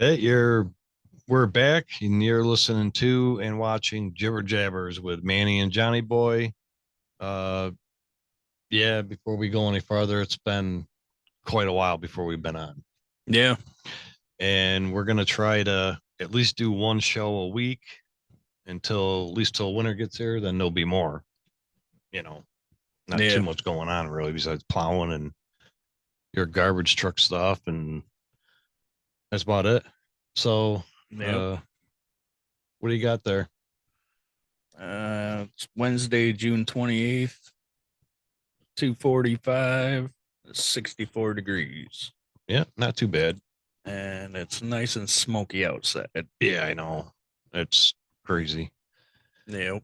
Hey, we're back and you're listening to and watching Jibber Jabbers with Manny and Johnny Boy. Uh yeah, before we go any farther, it's been quite a while before we've been on. Yeah, And we're gonna try to at least do one show a week until at least till winter gets here, then there'll be more, you know, not too yeah, much going on really besides plowing and your garbage truck stuff, and that's about it. So yep. uh what do you got there? It's Wednesday, June 28th, 2:45, 64 degrees, Yeah, not too bad. and it's nice and smoky outside. Yeah, I know. It's crazy. Yep.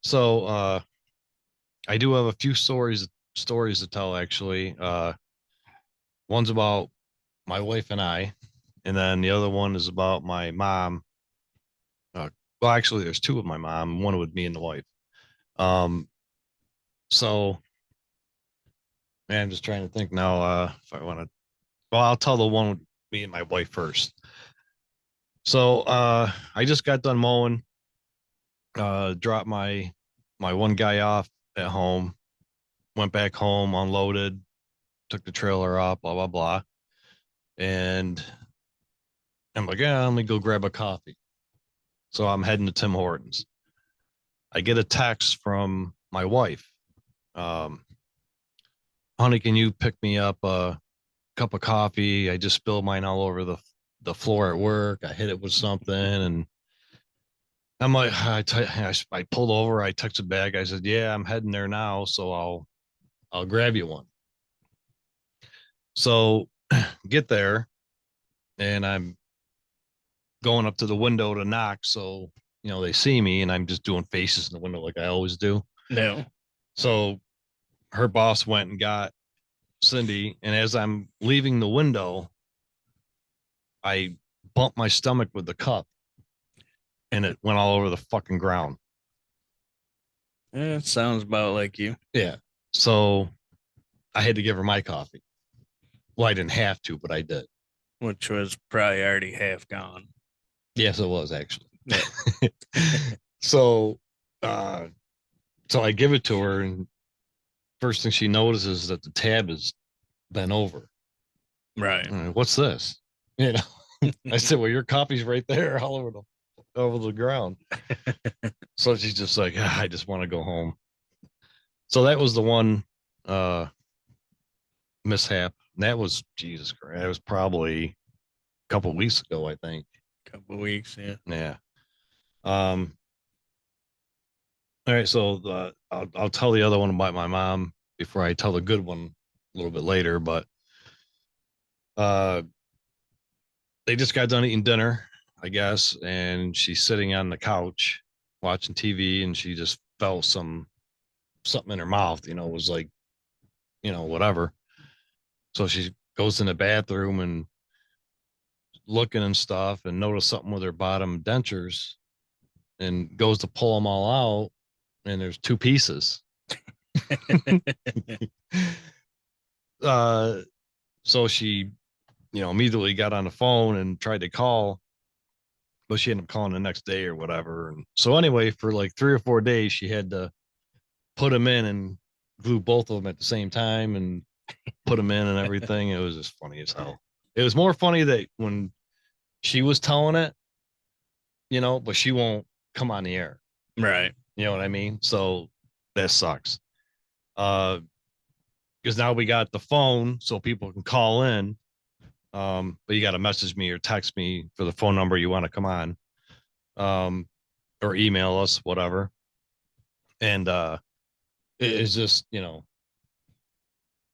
So I do have a few stories to tell actually. One's about my wife and I, and then the other one is about my mom. Uh, well, actually, there's two of my mom. One with me and the wife. Um, so man, I'm just trying to think now. If I want to, well, I'll tell the one with me and my wife first. So I just got done mowing. Dropped my one guy off at home. Went back home, unloaded, took the trailer up, blah blah blah. And I'm like, yeah, let me go grab a coffee. So I'm heading to Tim Hortons. I get a text from my wife. Um, Honey, can you pick me up a cup of coffee? I just spilled mine all over the floor at work. I hit it with something, and I'm like, I pulled over. I texted back. I said, yeah, I'm heading there now, so I'll grab you one. So get there, and I'm going up to the window to knock. So they see me, and I'm just doing faces in the window like I always do. No. So her boss went and got Cindy, and as I'm leaving the window, I bumped my stomach with the cup, and it went all over the fucking ground. Yeah, it sounds about like you, Yeah. So I had to give her my coffee. Well, I didn't have to, but I did. which was probably already half gone. Yes, it was actually. Yeah. so, uh, so I give it to her, and first thing she notices is that the tab is bent over. Right. What's this? You know, I said, well, your coffee's right there, all over the ground. So she's just like, I just want to go home. So that was the one uh mishap. And that was Jesus Christ. That was probably a couple of weeks ago, I think. Couple weeks. Yeah. Yeah. Um. All right. So I'll tell the other one about my mom before I tell the good one a little bit later. But uh, they just got done eating dinner, I guess, and she's sitting on the couch watching TV, and she just felt something in her mouth. It was like whatever. So she goes in the bathroom and looking and stuff, and notice something with her bottom dentures, and goes to pull them all out, and there's two pieces. uh, so she, immediately got on the phone and tried to call, but she ended up calling the next day or whatever. And so anyway, for like 3 or 4 days, she had to put them in and glue both of them at the same time and put them in and everything. It was just funny as hell. It was more funny that when she was telling it, but she won't come on the air. Right. You know what I mean? So that sucks. Uh, because now we got the phone so people can call in. But you got to message me or text me for the phone number you want to come on, um, or email us, whatever. And it's just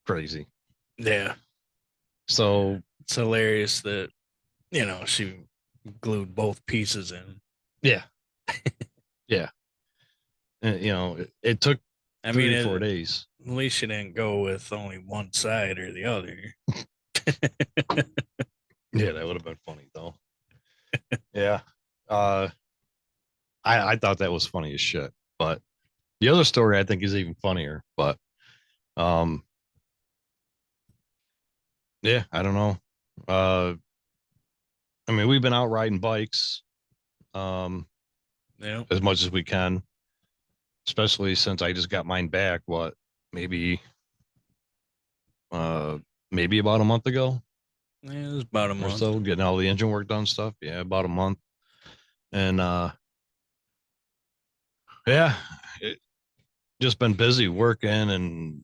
crazy. Yeah. So It's hilarious that she glued both pieces in. yeah, yeah. And, it took I three mean, or four at days. least she didn't go with only one side or the other. Yeah, that would have been funny though. Yeah. Uh, I thought that was funny as shit. But the other story I think is even funnier. But um, yeah, I don't know. Uh, I mean, we've been out riding bikes um, Yeah. as much as we can, especially since I just got mine back. What, maybe uh, maybe about a month ago Yeah, it was about a or month. so, getting all the engine work done stuff. Yeah, about a month. And yeah, it just been busy working and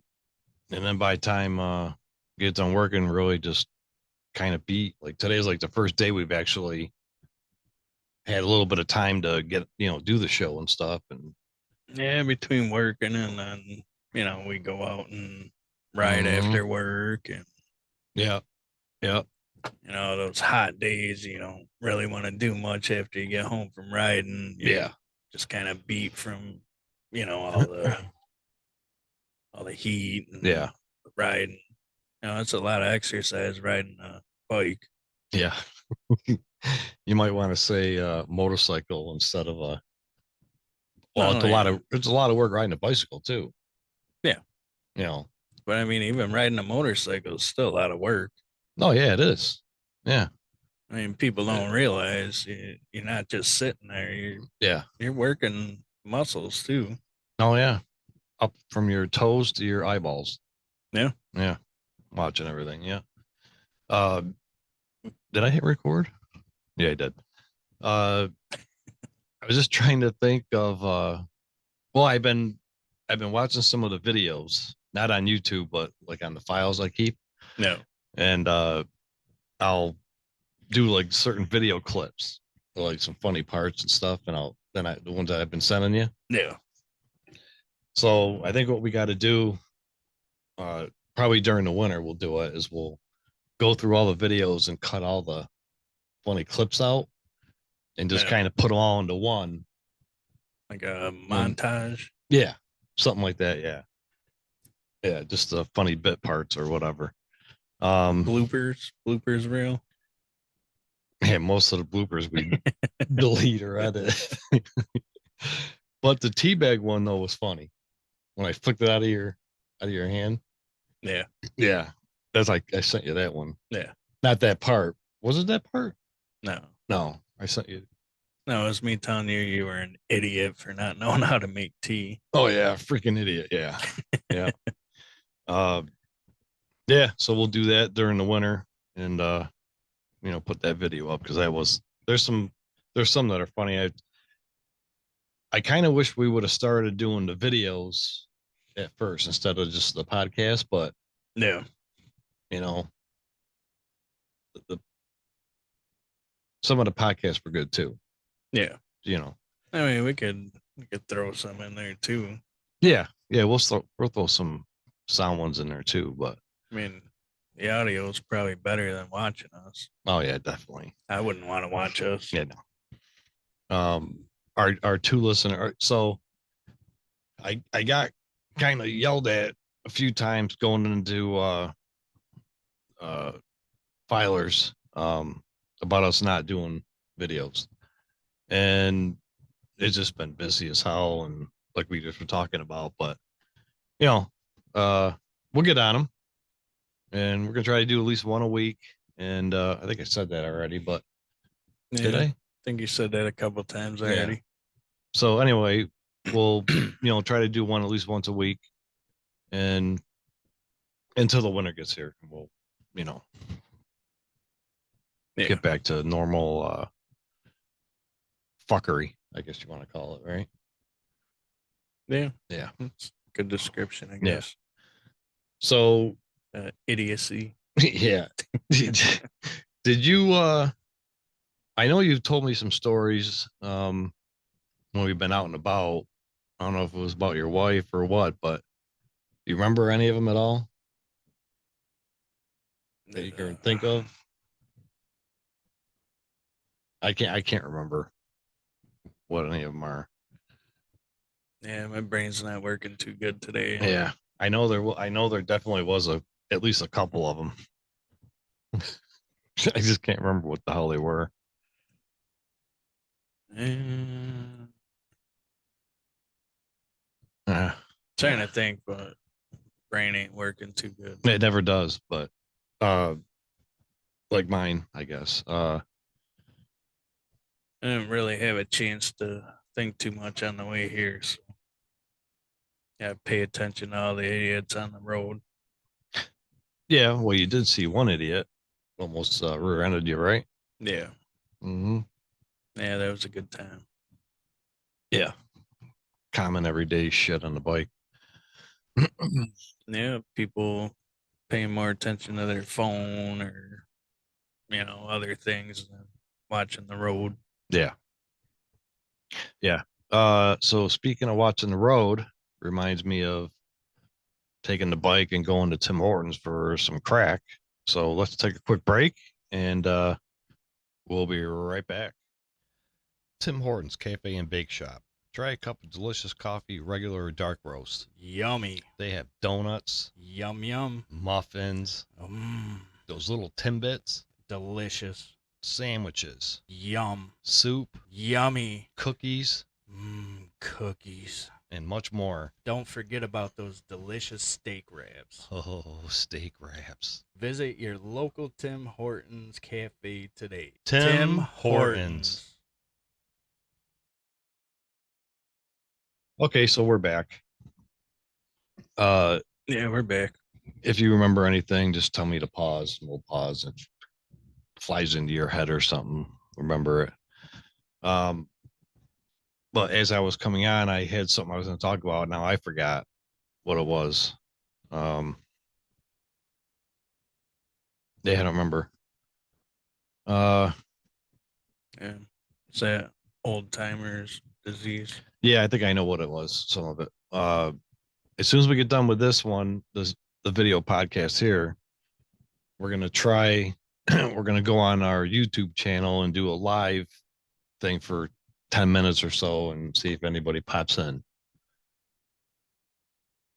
then by the time get done working, really just kind of beat. Like today's like the first day we've actually had a little bit of time to get do the show and stuff. And Yeah, between working and then, we go out and ride mhm, after work and, yeah, yeah, those hot days, you don't really want to do much after you get home from riding. You yeah, just kind of beat from, all the heat yeah, and riding. It's a lot of exercise riding a bike. yeah. You might want to say motorcycle instead of a. Well, Oh yeah, it's a lot of work riding a bicycle too. yeah. You know. But I mean, even riding a motorcycle is still a lot of work. Oh yeah, it is. Yeah, I mean, people Uh, don't realize you're not just sitting there. yeah. You're working muscles too. Oh yeah, up from your toes to your eyeballs. Yeah. Yeah, watching everything. Yeah. Uh, did I hit record? Yeah, I did. Uh, I was just trying to think of. Well, I've been watching some of the videos, not on YouTube, but like on the files I keep, No. and I'll do like certain video clips, like some funny parts and stuff, and the ones that I've been sending you. Yeah. So I think what we got to do, uh, probably during the winter, we'll do it is we'll go through all the videos and cut all the funny clips out and just No. kind of put them all into one. Like a And montage, yeah, something like that. Yeah, yeah, just the funny bit parts or whatever. Um, bloopers reel. yeah, most of the bloopers we delete or edit. But the teabag one though was funny when I flicked it out of your hand. Yeah. Yeah, that's like I sent you that one. Yeah. Not that part. Was it that part? No. No, I sent you. No, it was me telling you you were an idiot for not knowing how to make tea. Oh yeah, freaking idiot. Yeah, yeah. Uh, yeah. So we'll do that during the winter and put that video up because that was there's some that are funny. I kind of wish we would have started doing the videos at first instead of just the podcast, but Yeah. you know, the some of the podcasts were good too. Yeah. You know, I mean, we could throw some in there too. yeah, yeah. We'll throw some sound ones in there too, but I mean, the audio is probably better than watching us. oh yeah, definitely. I wouldn't want to watch us. Yeah, no. Our two listener. So I got kind of yelled at a few times going into uh filers about us not doing videos, and it's just been busy as hell, and like we just were talking about, but you know, uh, we'll get on them, and we're gonna try to do at least one a week. And I think I said that already, but did Yeah. I I? think you said that a couple times Yeah. already. So anyway, we'll try to do one at least once a week, and until the winter gets here, we'll you know Yeah. get back to normal fuckery, I guess you want to call it, right? Yeah. Yeah. That's a good description, I Yeah. guess. So Idiocy. yeah. Did you I know you've told me some stories when we've been out and about. I don't know if it was about your wife or what, but do you remember any of them at all that you can think of? I can't remember what any of them are. Yeah, my brain's not working too good today. Yeah. I know there definitely was at least a couple of them. I just can't remember what the hell they were. Uh, Uh, trying yeah. to think, but brain ain't working too good. It never does, but uh like mine, I guess. I didn't really have a chance to think too much on the way here, so yeah, pay attention to all the idiots on the road. Yeah, well, you did see one idiot almost rear-ended you, right? Yeah, Mm-hmm. yeah, that was a good time. Yeah, common everyday shit on the bike. Yeah, people paying more attention to their phone or other things than watching the road. Yeah, yeah. So speaking of watching the road, reminds me of taking the bike and going to Tim Hortons for some crack. So let's take a quick break and we'll be right back. Tim Hortons Cafe and Bake Shop. Try a cup of delicious coffee, regular or dark roast. Yummy. They have donuts, Yum yum. muffins, Mmm. those little Timbits, Delicious. sandwiches, Yum. soup, Yummy. cookies, Mmm. Cookies. and much more. Don't forget about those delicious steak wraps. Oh, steak wraps. Visit your local Tim Hortons cafe today. Tim Hortons. Okay, so we're back. Yeah, we're back. If you remember anything, just tell me to pause and we'll pause. If it flies into your head or something, remember it. Um, but as I was coming on, I had something I was going to talk about. Now I forgot what it was. Um, yeah, I don't remember. Uh, Yeah. It's that old timers disease. yeah, I think I know what it was. Some of it. As soon as we get done with this one, the video podcast here, we're gonna try. We're gonna go on our YouTube channel and do a live thing for 10 minutes or so and see if anybody pops in.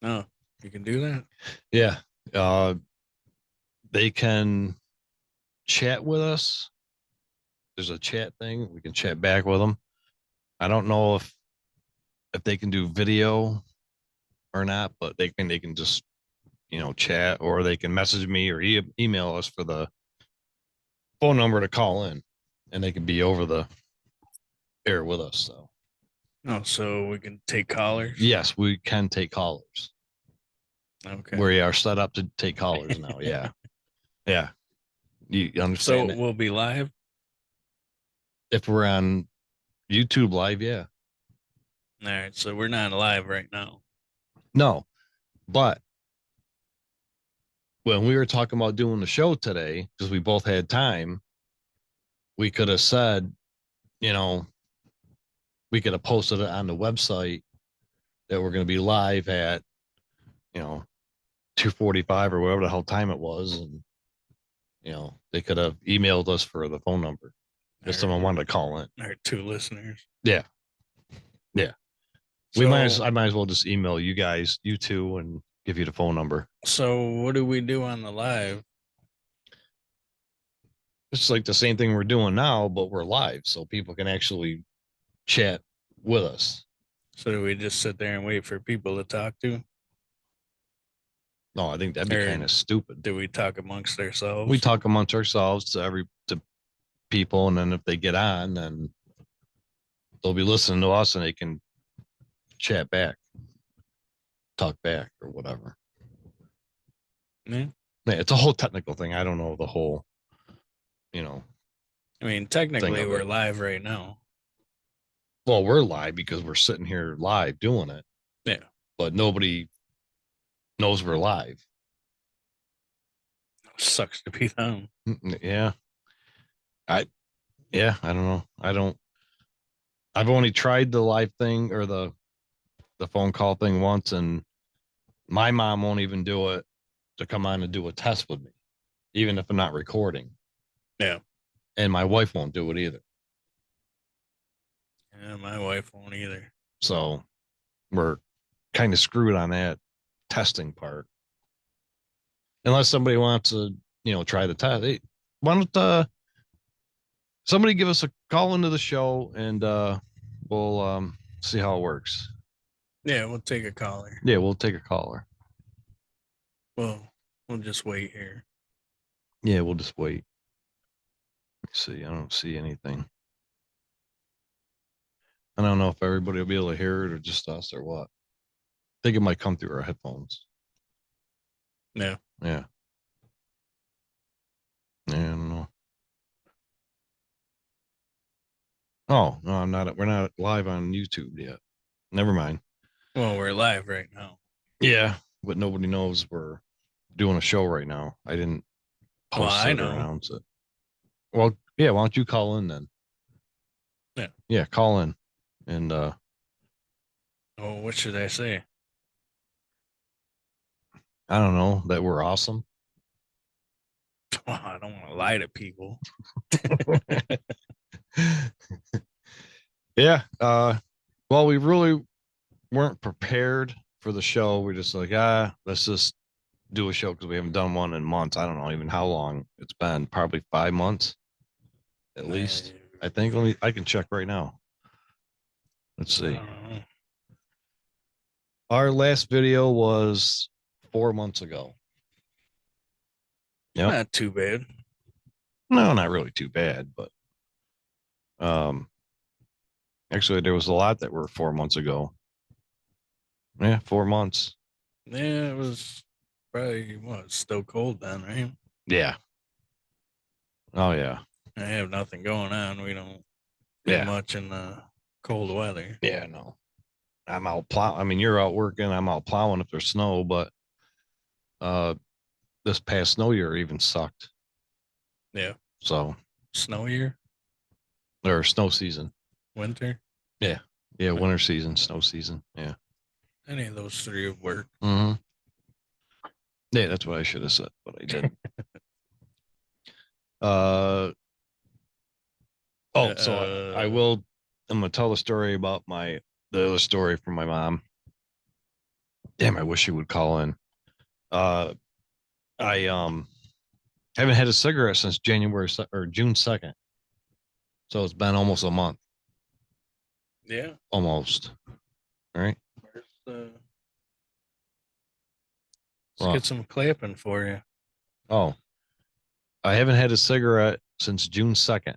Oh, you can do that? Yeah, uh, they can chat with us. There's a chat thing. We can chat back with them. I don't know if they can do video or not, but they can just chat, or they can message me or email us for the phone number to call in, and they can be over the air with us. So Oh, so we can take callers? yes, we can take callers. Okay. We are set up to take callers now. Yeah, yeah. You So understand it? we'll be live? If we're on YouTube live, yeah. All right. So we're not live right now. No, but when we were talking about doing the show today, because we both had time, we could have said, you know, we could have posted it on the website that we're going to be live at, you know, 2:45 or whatever the hell time it was, and they could have emailed us for the phone number if someone wanted to call in. Our two listeners. Yeah, yeah. So, I might as well just email you guys, you two, and give you the phone number. so what do we do on the live? It's like the same thing we're doing now, but we're live, so people can actually chat with us. So do we just sit there and wait for people to talk to? No, I think that'd be Or kind of stupid. do we talk amongst ourselves? We talk amongst ourselves to people, and then if they get on, then they'll be listening to us, and they can chat back, talk back, or whatever. Yeah. Yeah, it's a whole technical thing. I don't know the whole, you know, I mean, thing technically of we're it. live right now. Well, we're live because we're sitting here live doing it, Yeah. but nobody knows we're live. Sucks to be them. Yeah, I I don't know. I've only tried the live thing or the phone call thing once, and my mom won't even do it to come on and do a test with me, even if I'm not recording. Yeah. And my wife won't do it either. Yeah, my wife won't either. So we're kind of screwed on that testing part. Unless somebody wants to, try the test. Hey, why don't somebody give us a call into the show and we'll see how it works. Yeah, we'll take a caller. Yeah, we'll take a caller. Well, we'll just wait here. Yeah, we'll just wait. Let's see. I don't see anything. I don't know if everybody will be able to hear it or just us or what. I think it might come through our headphones. Yeah. Yeah. Yeah, I don't know. Oh, no, I'm not. We're not live on YouTube yet. Never mind. Well, we're live right now. Yeah, but nobody knows we're doing a show right now. I didn't Well, post I it or know. announce it. Well, yeah, why don't you call in then? Yeah. Yeah, call in. And Oh, what should I say? I don't know that we're awesome. Well, I don't want to lie to people. Yeah. Well, we really weren't prepared for the show. We're just like, let's just do a show because we haven't done one in months. I don't know even how long it's been. Probably 5 months at least. I think. I can check right now. Let's I see. don't know. Our last video was 4 months ago. Yep. Not too bad. No, not really too bad, but um, actually, there was a lot that were 4 months ago. Yeah, 4 months. Yeah, it was probably still cold then, right? Yeah. Oh yeah. I have nothing going on. We don't do Yeah. much in the cold weather. Yeah. No, I'm out plow. I mean, you're out working. I'm out plowing if there's snow, but uh, this past snow year even sucked. Yeah. So, Snow year, or snow season. winter, Yeah. Yeah. Winter season, snow season. Yeah. any of those three would work. Mm-hmm. Yeah. That's what I should have said, but I didn't. Uh, oh, so I Uh, will. I'm gonna tell the story about the other story from my mom. Damn, I wish she would call in. Uh, I haven't had a cigarette since or June 2nd, so it's been almost a month, yeah. almost. All right. Where's the? Let's Well, get some clapping for you. oh, I haven't had a cigarette since June 2nd.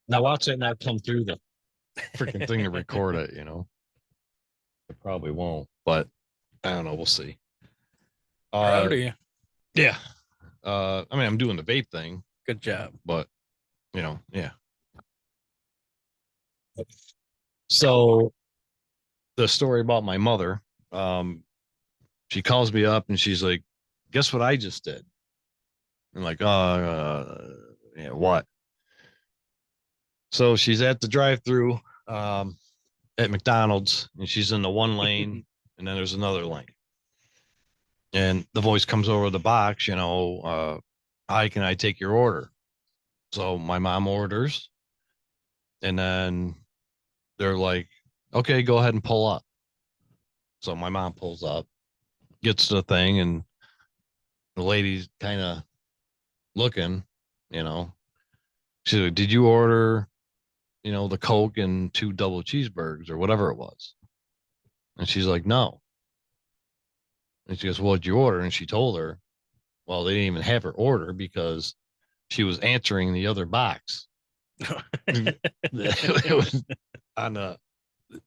Now watch it not come through the freaking thing to record it. It probably won't, but I don't know. We'll see. Proud Uh, of you. yeah. I mean, I'm doing the vape thing, Good job. but yeah. So the story about my mother, um, she calls me up and she's like, "Guess what I just did?" I'm like, yeah, what?" So she's at the drive-through at McDonald's, and she's in the one lane, and then there's another lane, and the voice comes over the box, "Hi, can I take your order?" So my mom orders, and then they're like, "Okay, go ahead and pull up." So my mom pulls up, gets the thing, and the lady's kind of looking, you know. She's like, "Did you order, the Coke and two double cheeseburgers or whatever it was?" And she's like, "No." And she goes, "What'd you order?" And she told her, well, they didn't even have her order because she was answering the other box. It was on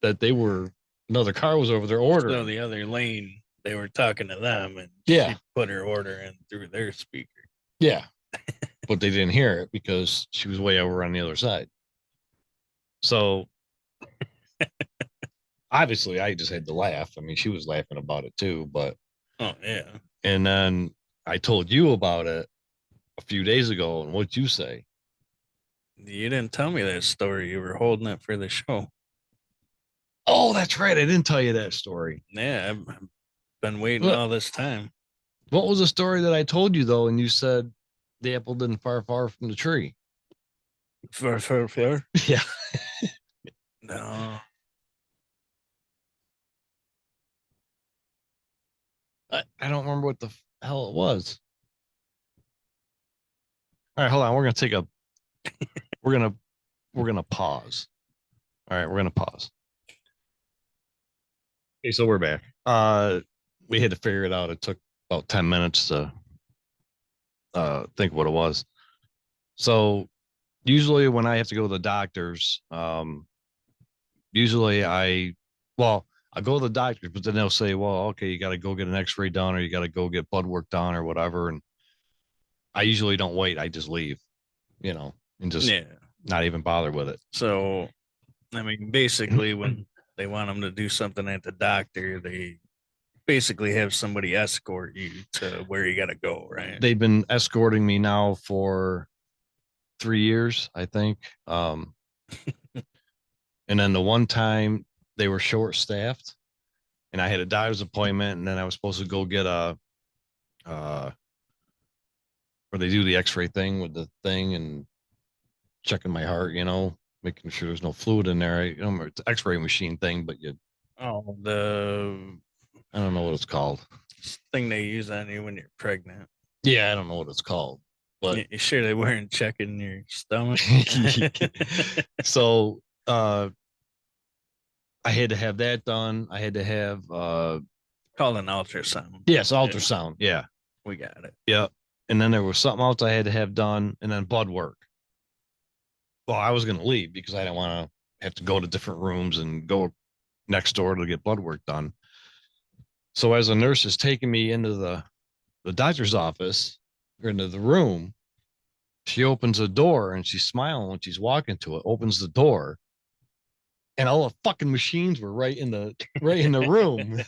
that they were another car was over there So ordering. the other lane, they were talking to them, and Yeah, she put her order in through their speaker. yeah, but they didn't hear it because she was way over on the other side. So obviously, I just had to laugh. I mean, she was laughing about it too, but Oh yeah. and then I told you about it a few days ago, and what'd you say? You didn't tell me that story. You were holding it for the show. Oh, that's right. I didn't tell you that story. Yeah, I've been waiting What all this time. what was the story that I told you though? And you said the apple didn't far from the tree. For. Yeah. No. I don't remember what the hell it was. All right, hold on. We're gonna we're gonna pause. All right, we're gonna pause. Okay, so we're back. We had to figure it out. It took about 10 minutes to think what it was. So usually when I have to go to the doctors, usually well, I go to the doctors, but then they'll say, well, okay, you got to go get an x-ray done or you got to go get blood work done or whatever. And I usually don't wait. I just leave, and just Yeah. not even bother with it. So, I mean, basically, when they want them to do something at the doctor, they basically have somebody escort you to where you got to go, right? They've been escorting me now for 3 years, I think. And then the one time they were short staffed and I had a doctor's appointment and then I was supposed to go get uh, where they do the x-ray thing with the thing and checking my heart, making sure there's no fluid in there. It's an x-ray machine thing, but Oh, the I don't know what it's called. thing they use on you when you're pregnant. Yeah, I don't know what it's called, but You sure they weren't checking your stomach? so I had to have that done. I had to have Called an ultrasound. yes, Yeah, ultrasound. Yeah. we got it. Yeah. And then there was something else I had to have done, and then blood work. Well, I was going to leave because I didn't want to have to go to different rooms and go next door to get blood work done. So as a nurse is taking me into the doctor's office or into the room, she opens the door and she's smiling when she's walking to it, opens the door, and all the fucking machines were right in the room.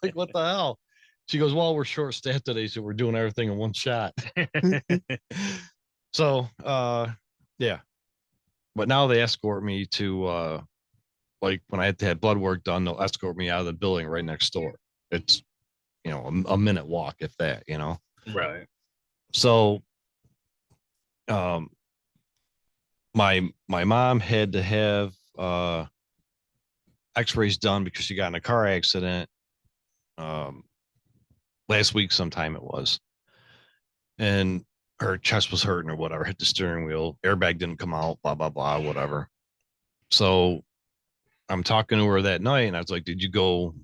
Like, what the hell? She goes, well, we're short staffed today, so we're doing everything in one shot. So yeah. But now they escort me to like when I had to have blood work done, they'll escort me out of the building right next door. It's a minute walk if that. Right. So um my mom had to have x-rays done because she got in a car accident um last week sometime it was. And her chest was hurting or whatever, hit the steering wheel, airbag didn't come out, blah blah blah, whatever. So I'm talking to her that night and I was like, did you go,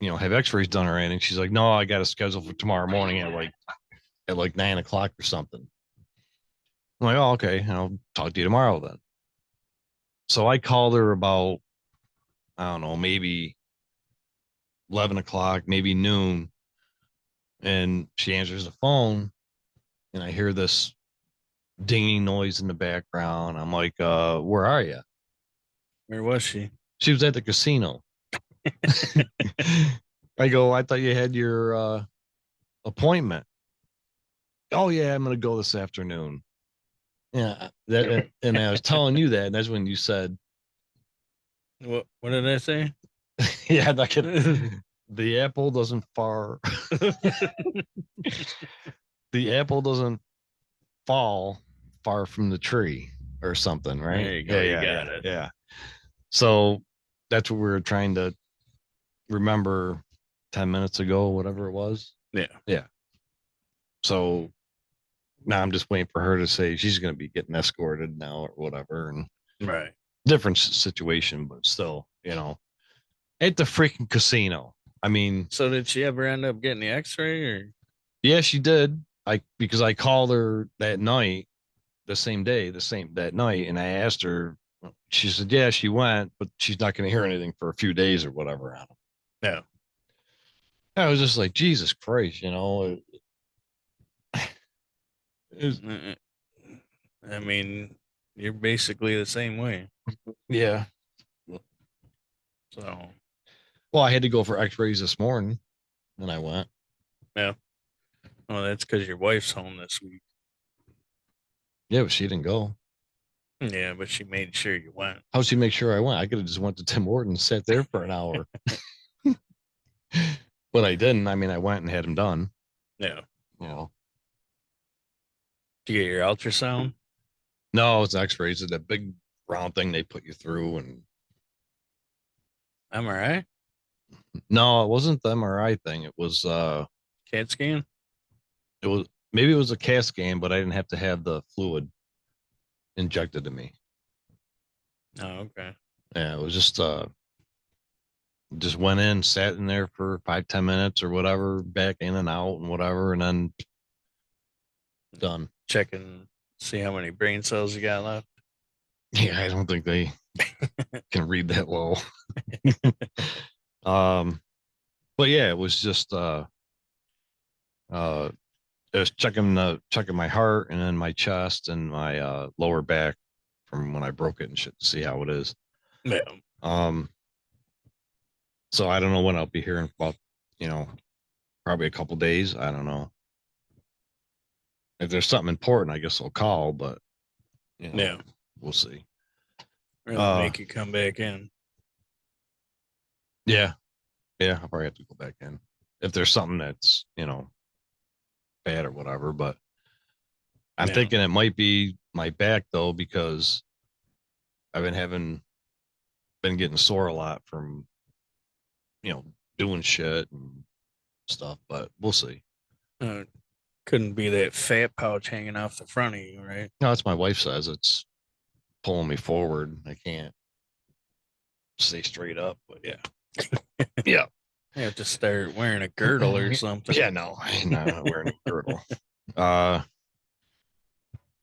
have x-rays done or anything? She's like, no, I got a schedule for tomorrow morning at like 9 o'clock or something. I'm like, oh, okay, I'll talk to you tomorrow then. So I called her about, I don't know, maybe 11 o'clock, maybe noon. And she answers the phone and I hear this dinging noise in the background. I'm like, where are you? Where was she? She was at the casino. I go, I thought you had your appointment. Oh yeah, I'm gonna go this afternoon. Yeah, that and I was telling you that, and that's when you said, What did I say? yeah, the apple doesn't far the apple doesn't fall far from the tree or something, right? There you go. Yeah, You yeah, got yeah, it. yeah. So that's what we were trying to remember 10 minutes ago, whatever it was. Yeah. Yeah. So now I'm just waiting for her to say she's going to be getting escorted now or whatever. And Right. different situation, but still, at the freaking casino. I mean, So did she ever end up getting the X-ray or? yeah, she did. Because I called her that night, the same day, that night, and I asked her. She said, yeah, she went, but she's not going to hear anything for a few days or whatever on No. I was just like, Jesus Christ, it I mean, you're basically the same way. yeah. So Well, I had to go for X-rays this morning, and I went. yeah. Well, that's because your wife's home this week. Yeah, but she didn't go. Yeah, but she made sure you went. How'd she make sure I went? I could have just went to Tim Hortons, sat there for an hour, but I didn't. I mean, I went and had them done. Yeah. You know, To get your ultrasound. no, it's X-rays. It's that big round thing they put you through, and MRI, no, it wasn't the MRI thing. CAT scan. It was maybe it was a CAT scan, but I didn't have to have the fluid injected to me. Oh, okay. Yeah, it was just went in, sat in there for 5-10 minutes or whatever, back in and out and whatever, and then done. Checking See how many brain cells you got left. Yeah, I don't think they can read that low. But yeah, it was just uh it was checking my heart and then my chest and my lower back from when I broke it and shit to see how it is. Yeah. Um so I don't know when I'll be hearing about, you know, probably a couple days. I don't know. If there's something important, I guess I'll call, but you know, Yeah. we'll see. Really Uh make you come back in. yeah, yeah, I'll probably have to go back in if there's something that's, you know, bad or whatever. But I'm Yeah. thinking it might be my back though, because I've been getting sore a lot from, you know, doing shit and stuff, but we'll see. Uh, couldn't be that fat pouch hanging off the front of you, right? No, that's my wife says it's pulling me forward. I can't stay straight up, but yeah. Yeah. You have to start wearing a girdle or something. Yeah, no, I'm not wearing a girdle. Uh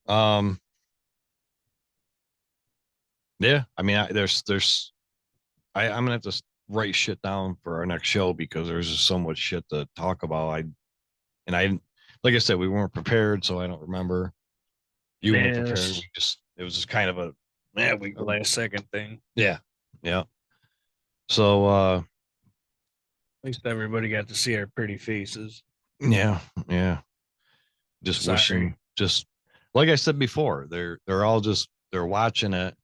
um yeah, I mean I'm gonna have to write shit down for our next show because there's just so much shit to talk about. I like I said, we weren't prepared, so I don't remember. You weren't prepared. Yes. It was just kind of a yeah, The last second thing. yeah, yeah. So At least everybody got to see our pretty faces. yeah, yeah. Just Sorry. wishing, just like I said before, they're all just they're watching it,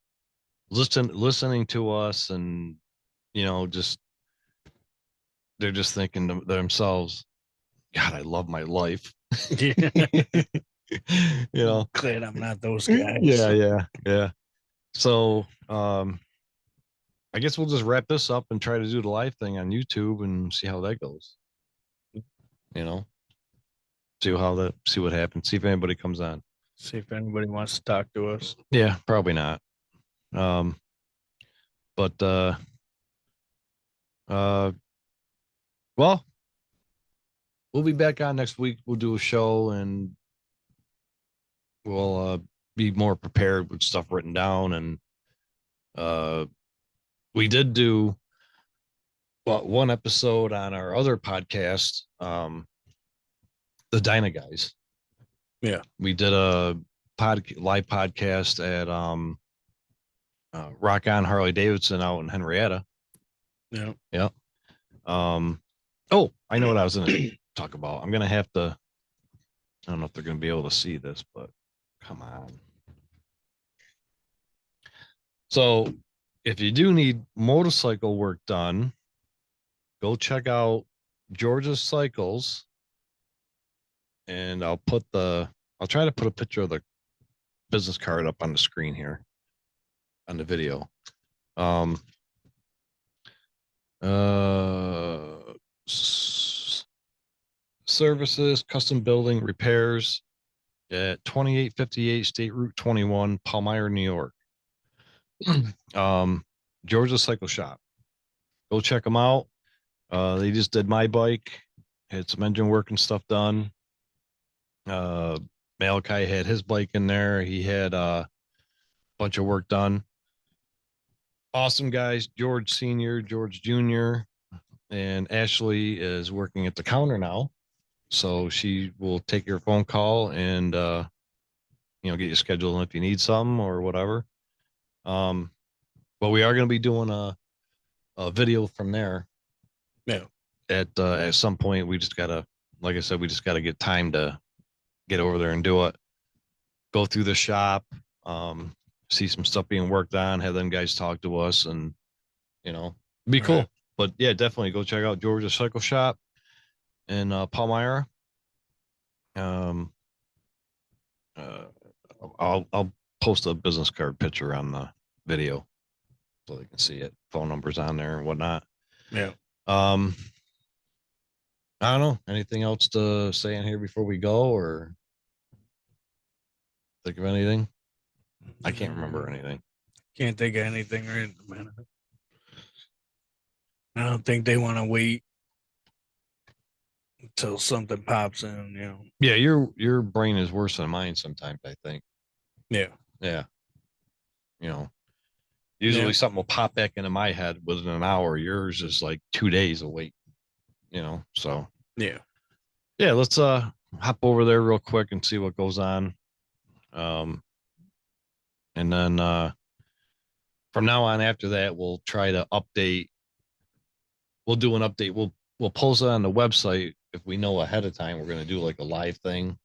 listening to us, and you know, just they're just thinking to themselves, God, I love my life. Yeah. You know, Glad I'm not those guys. yeah, yeah, yeah. So I guess we'll just wrap this up and try to do the live thing on YouTube and see how that goes. You know, see what happens. See if anybody comes on. See if anybody wants to talk to us. Yeah, probably not. Um, but uh, well, we'll be back on next week. We'll do a show and we'll be more prepared with stuff written down. And uh, we did do one episode on our other podcast, the Dyna Guys. Yeah. We did a live podcast at Rock On Harley Davidson out in Henrietta. Yeah. Yeah. Oh, I know what I was going to talk about. I'm going to have to. I don't know if they're going to be able to see this, but come on. So, if you do need motorcycle work done, go check out Georgia's Cycles, and I'll try to put a picture of the business card up on the screen here on the video. Um, uh, services, custom building, repairs at 2858 State Route 21, Palmyra, New York. um, Georgia Cycle Shop. Go check them out. They just did my bike, had some engine work and stuff done. Uh, Malachi had his bike in there. He had a bunch of work done. Awesome guys, George Senior, George Junior, and Ashley is working at the counter now. So she will take your phone call and get you scheduled if you need something or whatever. But we are going to be doing a video from there Yeah. at some point. We just gotta, like I said, we just gotta get time to get over there and do it. Go through the shop, um, see some stuff being worked on, have them guys talk to us, and be cool. Right. But yeah, definitely go check out Georgia Cycle Shop in Palmyra. Um, uh, I'll post a business card picture on the video so they can see it. Phone numbers on there and whatnot. Yeah. Um, I don't know. Anything else to say in here before we go, or think of anything? I can't remember anything. Can't think of anything right at the minute. I don't think they want to wait until something pops in. Yeah, your brain is worse than mine sometimes, I think. Yeah. Yeah. You know, Yeah. usually something will pop back into my head within an hour. Yours is like 2 days of wait, so Yeah. yeah, let's hop over there real quick and see what goes on. Um and then from now on after that we'll try to update. We'll do an update. We'll post it on the website if we know ahead of time we're gonna do like a live thing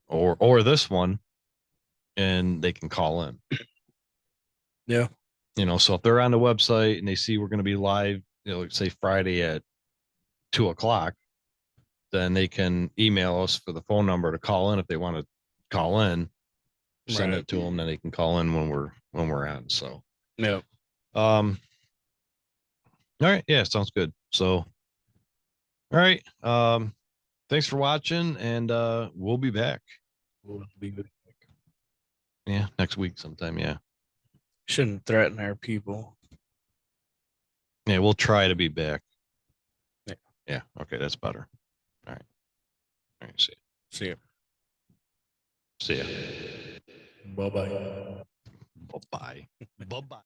or this one and they can call in. Yeah. So if they're on the website and they see we're gonna be live, say Friday at 2 o'clock, then they can email us for the phone number to call in if they want to call in. Send Right. it to them, then they can call in when we're on. So, Yeah. um, all right, yeah, sounds good. So, all right, thanks for watching, and we'll be back. We'll be back. Yeah, next week sometime. Yeah, Shouldn't threaten our people. yeah, we'll try to be back. Yeah. Yeah, okay, that's better. All right, all right, see See you. ya. See ya. Bye bye. Bye bye. Bye bye.